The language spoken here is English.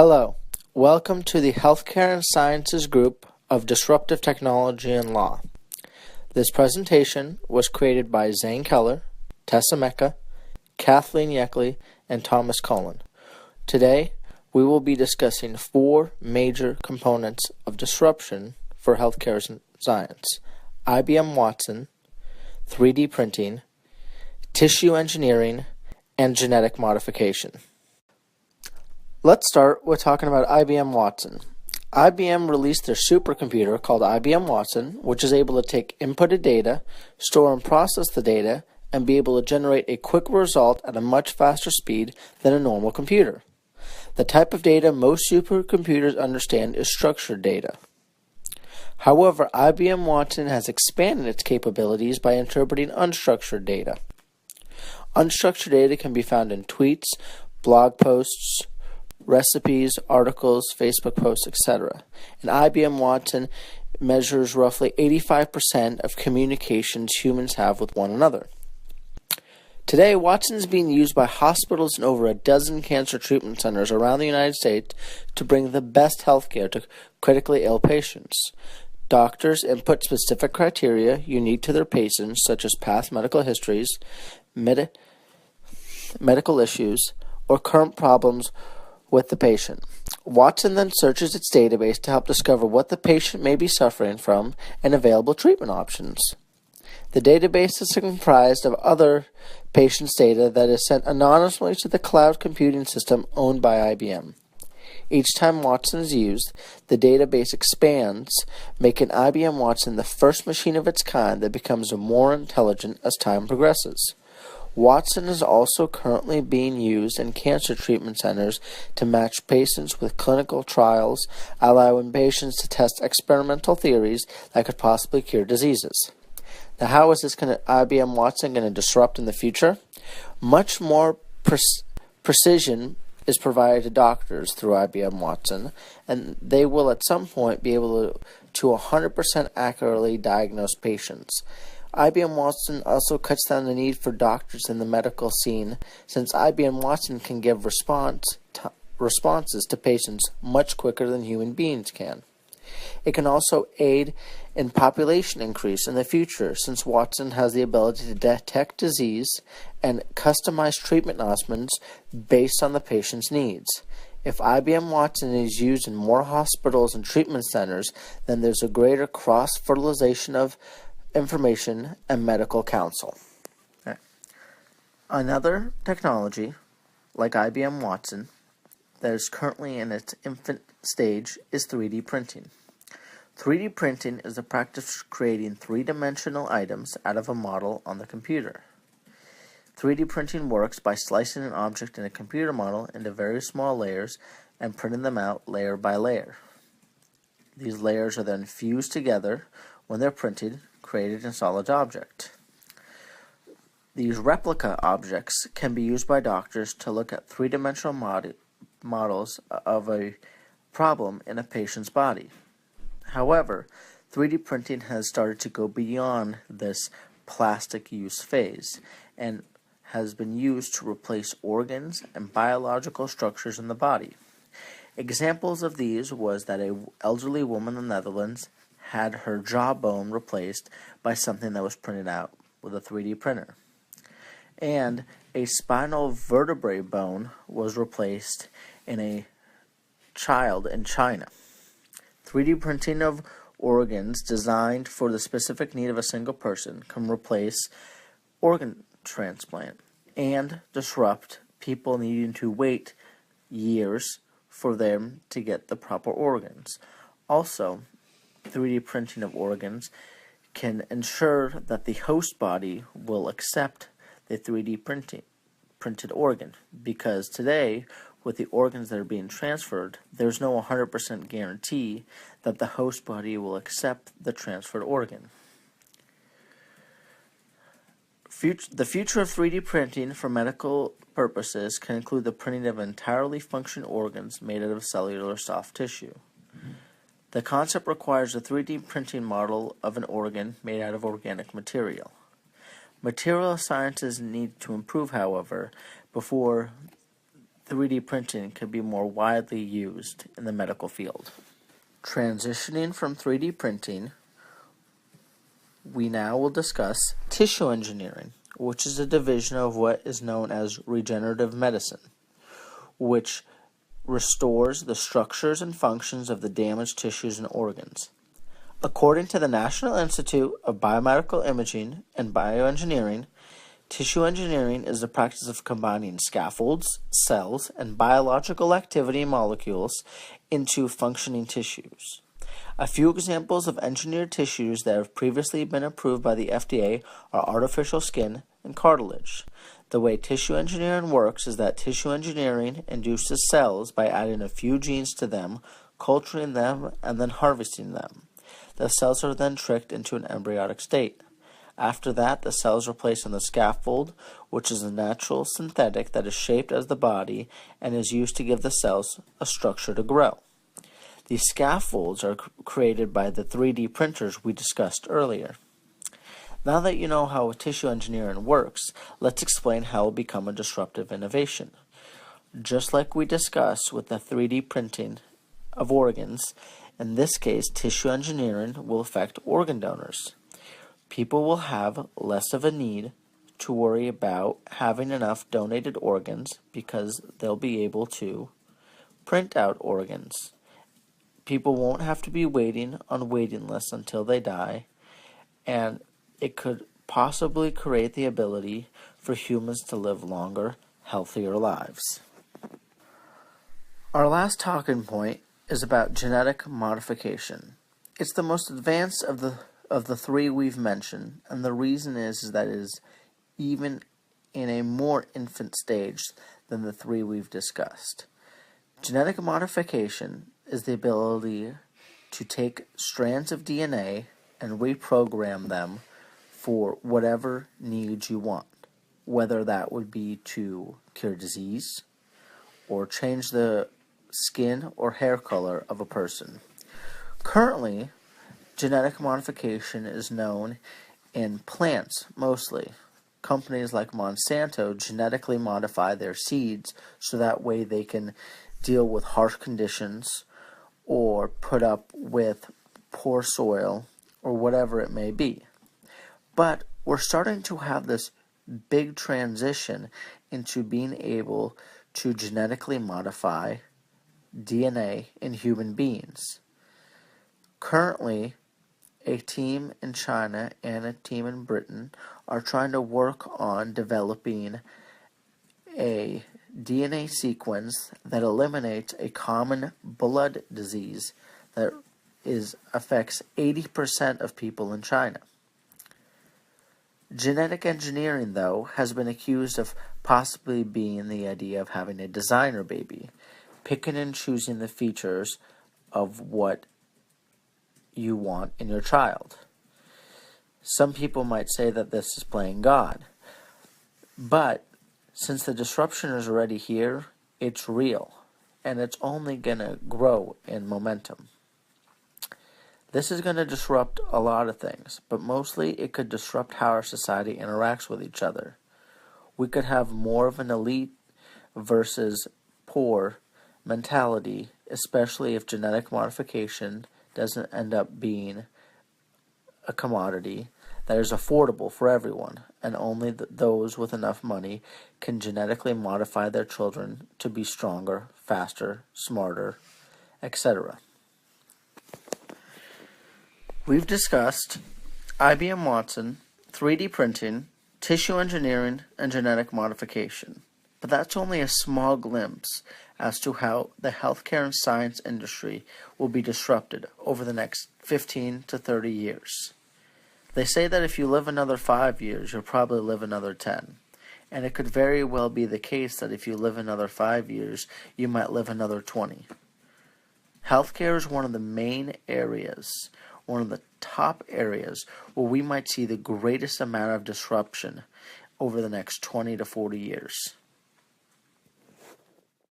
Hello, welcome to the Healthcare and Sciences group of Disruptive Technology and Law. This presentation was created by Zane Keller, Tessa Mecca, Kathleen Yeckley, and Thomas Cullen. Today, we will be discussing four major components of disruption for healthcare and science: IBM Watson, 3D printing, tissue engineering, and genetic modification. Let's start with talking about IBM Watson. IBM released their supercomputer called IBM Watson, which is able to take inputted data, store and process the data, and be able to generate a quick result at a much faster speed than a normal computer. The type of data most supercomputers understand is structured data. However, IBM Watson has expanded its capabilities by interpreting unstructured data. Unstructured data can be found in tweets, blog posts, recipes, articles, Facebook posts, etc. And IBM Watson measures roughly 85% of communications humans have with one another. Today, Watson is being used by hospitals in over a dozen cancer treatment centers around the United States to bring the best healthcare to critically ill patients. Doctors input specific criteria unique to their patients, such as past medical histories, medical issues, or current problems with the patient. Watson then searches its database to help discover what the patient may be suffering from and available treatment options. The database is comprised of other patients' data that is sent anonymously to the cloud computing system owned by IBM. Each time Watson is used, the database expands, making IBM Watson the first machine of its kind that becomes more intelligent as time progresses. Watson is also currently being used in cancer treatment centers to match patients with clinical trials, allowing patients to test experimental theories that could possibly cure diseases. Now, how is IBM Watson going to disrupt in the future? Much more precision is provided to doctors through IBM Watson, and they will at some point be able to 100% accurately diagnose patients. IBM Watson also cuts down the need for doctors in the medical scene, since IBM Watson can give responses to patients much quicker than human beings can. It can also aid in population increase in the future, since Watson has the ability to detect disease and customize treatment options based on the patient's needs. If IBM Watson is used in more hospitals and treatment centers, then there's a greater cross-fertilization of information and medical counsel. Okay. Another technology, like IBM Watson, that is currently in its infant stage is 3D printing. 3D printing is the practice of creating three-dimensional items out of a model on the computer. 3D printing works by slicing an object in a computer model into very small layers and printing them out layer by layer. These layers are then fused together when they're printed, created a solid object. These replica objects can be used by doctors to look at three-dimensional models of a problem in a patient's body. However, 3D printing has started to go beyond this plastic use phase and has been used to replace organs and biological structures in the body. Examples of these was that an elderly woman in the Netherlands had her jawbone replaced by something that was printed out with a 3D printer. And a spinal vertebrae bone was replaced in a child in China. 3D printing of organs designed for the specific need of a single person can replace organ transplant and disrupt people needing to wait years for them to get the proper organs. Also, 3D printing of organs can ensure that the host body will accept the 3D printed organ, because today, with the organs that are being transferred, there's no 100% guarantee that the host body will accept the transferred organ. The future of 3D printing for medical purposes can include the printing of entirely functional organs made out of cellular soft tissue. The concept requires a 3D printing model of an organ made out of organic material. Material sciences need to improve, however, before 3D printing could be more widely used in the medical field. Transitioning from 3D printing, we now will discuss tissue engineering, which is a division of what is known as regenerative medicine, which restores the structures and functions of the damaged tissues and organs. According to the National Institute of Biomedical Imaging and Bioengineering, tissue engineering is the practice of combining scaffolds, cells, and biological activity molecules into functioning tissues. A few examples of engineered tissues that have previously been approved by the FDA are artificial skin and cartilage. The way tissue engineering works is that tissue engineering induces cells by adding a few genes to them, culturing them, and then harvesting them. The cells are then tricked into an embryonic state. After that, the cells are placed on the scaffold, which is a natural synthetic that is shaped as the body and is used to give the cells a structure to grow. These scaffolds are created by the 3D printers we discussed earlier. Now that you know how tissue engineering works, let's explain how it will become a disruptive innovation. Just like we discussed with the 3D printing of organs, in this case, tissue engineering will affect organ donors. People will have less of a need to worry about having enough donated organs because they'll be able to print out organs. People won't have to be waiting on waiting lists until they die, and it could possibly create the ability for humans to live longer, healthier lives. Our last talking point is about genetic modification. It's the most advanced of the three we've mentioned, and the reason is that it is even in a more infant stage than the three we've discussed. Genetic modification is the ability to take strands of DNA and reprogram them for whatever needs you want, whether that would be to cure disease or change the skin or hair color of a person. Currently, genetic modification is known in plants mostly. Companies like Monsanto genetically modify their seeds so that way they can deal with harsh conditions or put up with poor soil or whatever it may be. But we're starting to have this big transition into being able to genetically modify DNA in human beings. Currently, a team in China and a team in Britain are trying to work on developing a DNA sequence that eliminates a common blood disease that affects 80% of people in China. Genetic engineering, though, has been accused of possibly being the idea of having a designer baby, picking and choosing the features of what you want in your child. Some people might say that this is playing God, but since the disruption is already here, it's real, and it's only going to grow in momentum. This is going to disrupt a lot of things, but mostly it could disrupt how our society interacts with each other. We could have more of an elite versus poor mentality, especially if genetic modification doesn't end up being a commodity that is affordable for everyone, and only those with enough money can genetically modify their children to be stronger, faster, smarter, etc. We've discussed IBM Watson, 3D printing, tissue engineering, and genetic modification. But that's only a small glimpse as to how the healthcare and science industry will be disrupted over the next 15 to 30 years. They say that if you live another 5 years, you'll probably live another 10. And it could very well be the case that if you live another 5 years, you might live another 20. Healthcare is one of the main areas, one of the top areas where we might see the greatest amount of disruption over the next 20 to 40 years.